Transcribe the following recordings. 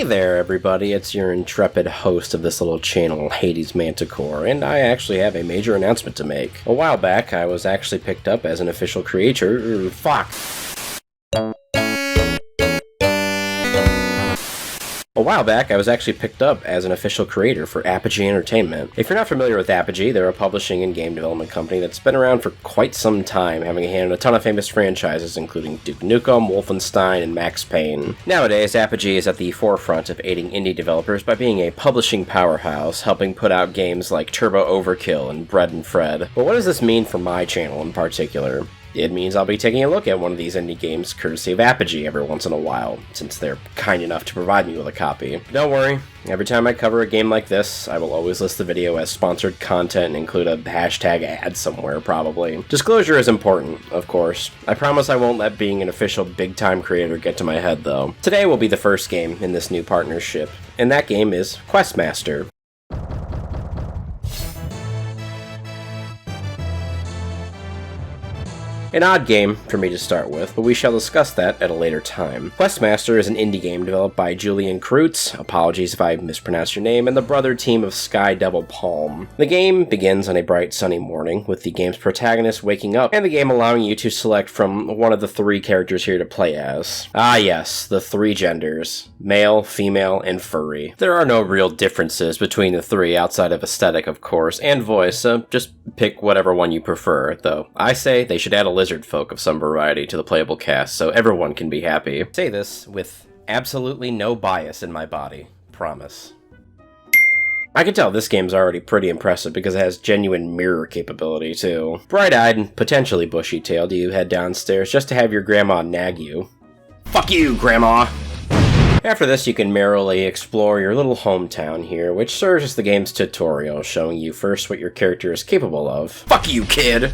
Hey there, everybody, it's your intrepid host of this little channel, HadesManticore, and I actually have a major announcement to make. A while back, I was actually picked up as an official creator. A while back, I was actually picked up as an official creator for Apogee Entertainment. If you're not familiar with Apogee, they're a publishing and game development company that's been around for quite some time, having a hand in a ton of famous franchises including Duke Nukem, Wolfenstein, and Max Payne. Nowadays, Apogee is at the forefront of aiding indie developers by being a publishing powerhouse, helping put out games like Turbo Overkill and Bread and Fred. But what does this mean for my channel in particular? It means I'll be taking a look at one of these indie games courtesy of Apogee every once in a while, since they're kind enough to provide me with a copy. But don't worry, every time I cover a game like this, I will always list the video as sponsored content and include a hashtag ad somewhere, probably. Disclosure is important, of course. I promise I won't let being an official big-time creator get to my head, though. Today will be the first game in this new partnership, and that game is Questmaster. An odd game for me to start with, but we shall discuss that at a later time. Questmaster is an indie game developed by Julian Kreutz, apologies if I mispronounced your name, and the brother team of Sky Devil Palm. The game begins on a bright sunny morning, with the game's protagonist waking up, and the game allowing you to select from one of the three characters here to play as. Ah yes, the three genders. Male, female, and furry. There are no real differences between the three outside of aesthetic, of course, and voice, so just pick whatever one you prefer, though I say they should add a lizard folk of some variety to the playable cast so everyone can be happy. I say this with absolutely no bias in my body. Promise. I can tell this game's already pretty impressive because it has genuine mirror capability too. Bright-eyed and potentially bushy-tailed, you head downstairs just to have your grandma nag you. Fuck you, Grandma! After this, you can merrily explore your little hometown here, which serves as the game's tutorial, showing you first what your character is capable of. Fuck you, kid!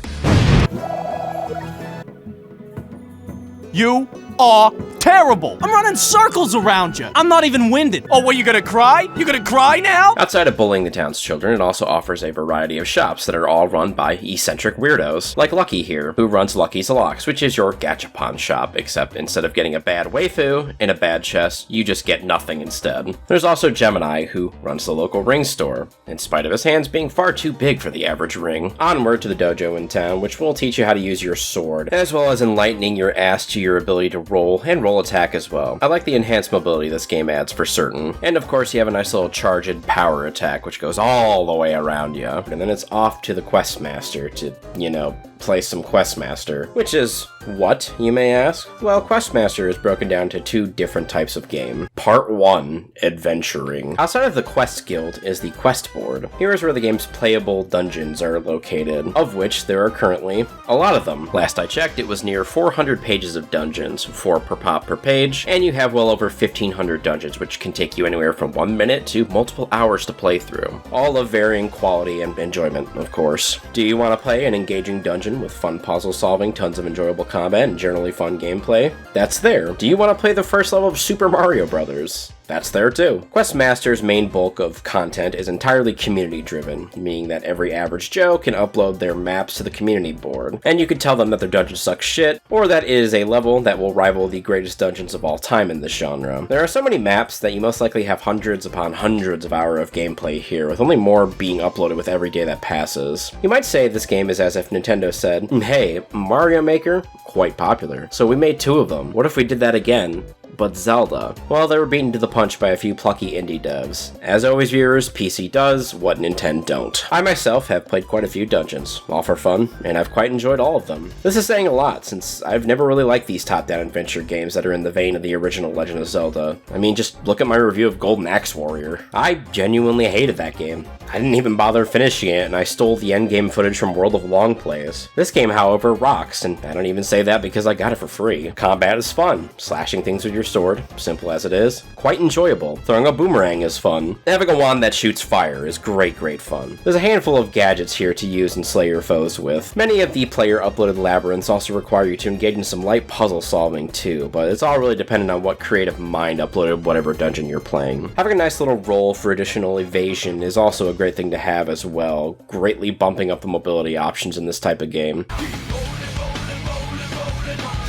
You are terrible! I'm running circles around you! I'm not even winded! Oh, what, you gonna cry? You gonna cry now? Outside of bullying the town's children, it also offers a variety of shops that are all run by eccentric weirdos, like Lucky here, who runs Lucky's Locks, which is your gachapon shop, except instead of getting a bad waifu and a bad chest, you just get nothing instead. There's also Gemini, who runs the local ring store, in spite of his hands being far too big for the average ring. Onward to the dojo in town, which will teach you how to use your sword, as well as enlightening your ass to your ability to roll and roll attack as well. I like the enhanced mobility this game adds for certain. And of course you have a nice little charged power attack which goes all the way around you. And then it's off to the Questmaster to, you know, play some Questmaster. Which is what, you may ask? Well, Questmaster is broken down to two different types of game. Part 1, Adventuring. Outside of the Quest Guild is the Quest Board. Here is where the game's playable dungeons are located, of which there are currently a lot of them. Last I checked, it was near 400 pages of dungeons, 4 per pop per page, and you have well over 1,500 dungeons, which can take you anywhere from 1 minute to multiple hours to play through. All of varying quality and enjoyment, of course. Do you want to play an engaging dungeon with fun puzzle solving, tons of enjoyable combat, and generally fun gameplay? That's there. Do you want to play the first level of Super Mario Bros.? That's there too. Questmaster's main bulk of content is entirely community driven, meaning that every average Joe can upload their maps to the community board, and you can tell them that their dungeon sucks shit, or that it is a level that will rival the greatest dungeons of all time in this genre. There are so many maps that you most likely have hundreds upon hundreds of hours of gameplay here, with only more being uploaded with every day that passes. You might say this game is as if Nintendo said, hey, Mario Maker? Quite popular. So we made 2 of them. What if we did that again? But Zelda? Well, they were beaten to the punch by a few plucky indie devs. As always, viewers, PC does what Nintendo don't. I myself have played quite a few dungeons, all for fun, and I've quite enjoyed all of them. This is saying a lot, since I've never really liked these top-down adventure games that are in the vein of the original Legend of Zelda. I mean, just look at my review of Golden Axe Warrior. I genuinely hated that game. I didn't even bother finishing it, and I stole the endgame footage from World of Long Plays. This game, however, rocks, and I don't even say that because I got it for free. Combat is fun. Slashing things with your sword, simple as it is, quite enjoyable. Throwing a boomerang is fun. Having a wand that shoots fire is great fun. There's a handful of gadgets here to use and slay your foes with. Many of the player-uploaded labyrinths also require you to engage in some light puzzle solving too, but it's all really dependent on what creative mind uploaded whatever dungeon you're playing. Having a nice little roll for additional evasion is also a great thing to have as well, greatly bumping up the mobility options in this type of game.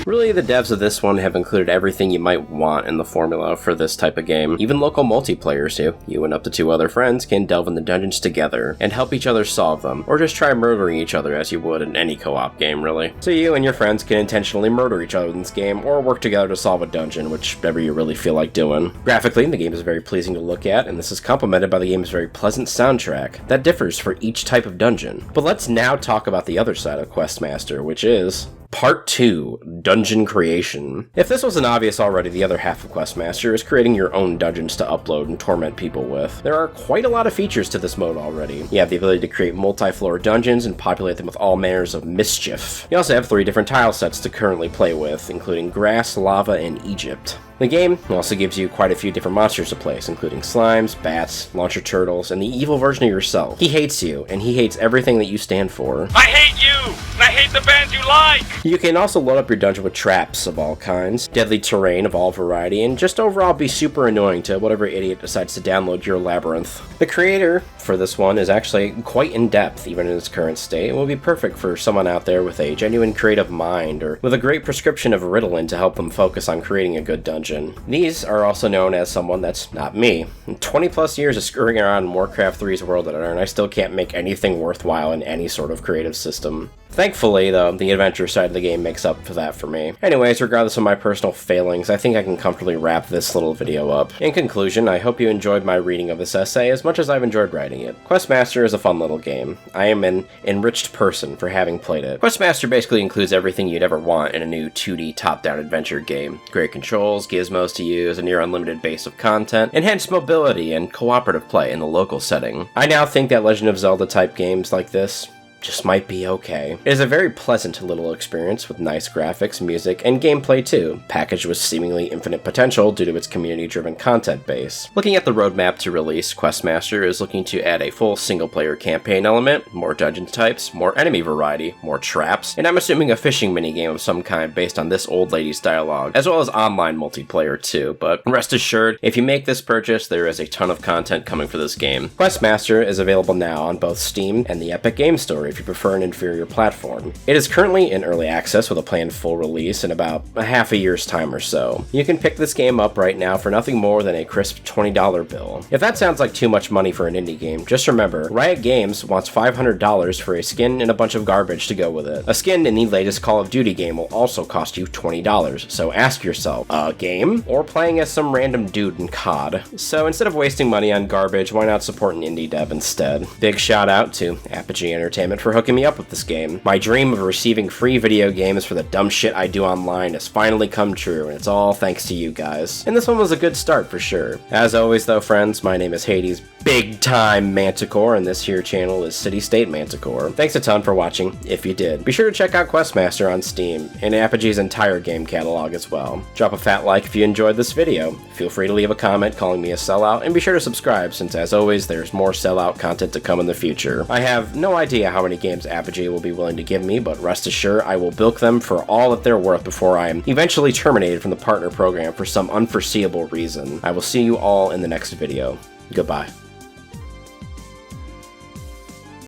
Really, the devs of this one have included everything you might want in the formula for this type of game. Even local multiplayers too. You and up to 2 other friends can delve in the dungeons together and help each other solve them, or just try murdering each other as you would in any co-op game, really. So you and your friends can intentionally murder each other in this game, or work together to solve a dungeon, whichever you really feel like doing. Graphically, the game is very pleasing to look at, and this is complemented by the game's very pleasant soundtrack that differs for each type of dungeon. But let's now talk about the other side of Questmaster, which is Part 2, Dungeon Creation. If this wasn't obvious already, the other half of Questmaster is creating your own dungeons to upload and torment people with. There are quite a lot of features to this mode already. You have the ability to create multi-floor dungeons and populate them with all manners of mischief. You also have 3 different tile sets to currently play with, including grass, lava, and Egypt. The game also gives you quite a few different monsters to place, including slimes, bats, launcher turtles, and the evil version of yourself. He hates you, and he hates everything that you stand for. I hate you! And I hate the band you like! You can also load up your dungeon with traps of all kinds, deadly terrain of all variety, and just overall be super annoying to whatever idiot decides to download your labyrinth. The creator for this one is actually quite in-depth, even in its current state, and will be perfect for someone out there with a genuine creative mind, or with a great prescription of Ritalin to help them focus on creating a good dungeon. These are also known as someone that's not me. 20 plus years of screwing around in Warcraft 3's World Editor, and I still can't make anything worthwhile in any sort of creative system. Thankfully, though, the adventure side of the game makes up for that for me. Anyways, regardless of my personal failings, I think I can comfortably wrap this little video up. In conclusion, I hope you enjoyed my reading of this essay as much as I've enjoyed writing it. Questmaster is a fun little game. I am an enriched person for having played it. Questmaster basically includes everything you'd ever want in a new 2D top-down adventure game. Great controls, gizmos to use, a near unlimited base of content, enhanced mobility, and cooperative play in the local setting. I now think that Legend of Zelda type games like this just might be okay. It is a very pleasant little experience with nice graphics, music, and gameplay too, packaged with seemingly infinite potential due to its community-driven content base. Looking at the roadmap to release, Questmaster is looking to add a full single-player campaign element, more dungeon types, more enemy variety, more traps, and I'm assuming a fishing minigame of some kind based on this old lady's dialogue, as well as online multiplayer too, but rest assured, if you make this purchase, there is a ton of content coming for this game. Questmaster is available now on both Steam and the Epic Game Store if you prefer an inferior platform. It is currently in early access with a planned full release in about a half a year's time or so. You can pick this game up right now for nothing more than a crisp $20 bill. If that sounds like too much money for an indie game, just remember, Riot Games wants $500 for a skin and a bunch of garbage to go with it. A skin in the latest Call of Duty game will also cost you $20, so ask yourself, a game? Or playing as some random dude in COD? So instead of wasting money on garbage, why not support an indie dev instead? Big shout out to Apogee Entertainment for hooking me up with this game. My dream of receiving free video games for the dumb shit I do online has finally come true, and it's all thanks to you guys. And this one was a good start for sure. As always though, friends, my name is Hades, big time Manticore, and this here channel is CityStateManticore. Thanks a ton for watching, if you did. Be sure to check out Questmaster on Steam, and Apogee's entire game catalog as well. Drop a fat like if you enjoyed this video. Feel free to leave a comment calling me a sellout, and be sure to subscribe since as always there's more sellout content to come in the future. I have no idea how many games Apogee will be willing to give me, but rest assured I will bilk them for all that they're worth before I am eventually terminated from the partner program for some unforeseeable reason. I will see you all in the next video. Goodbye.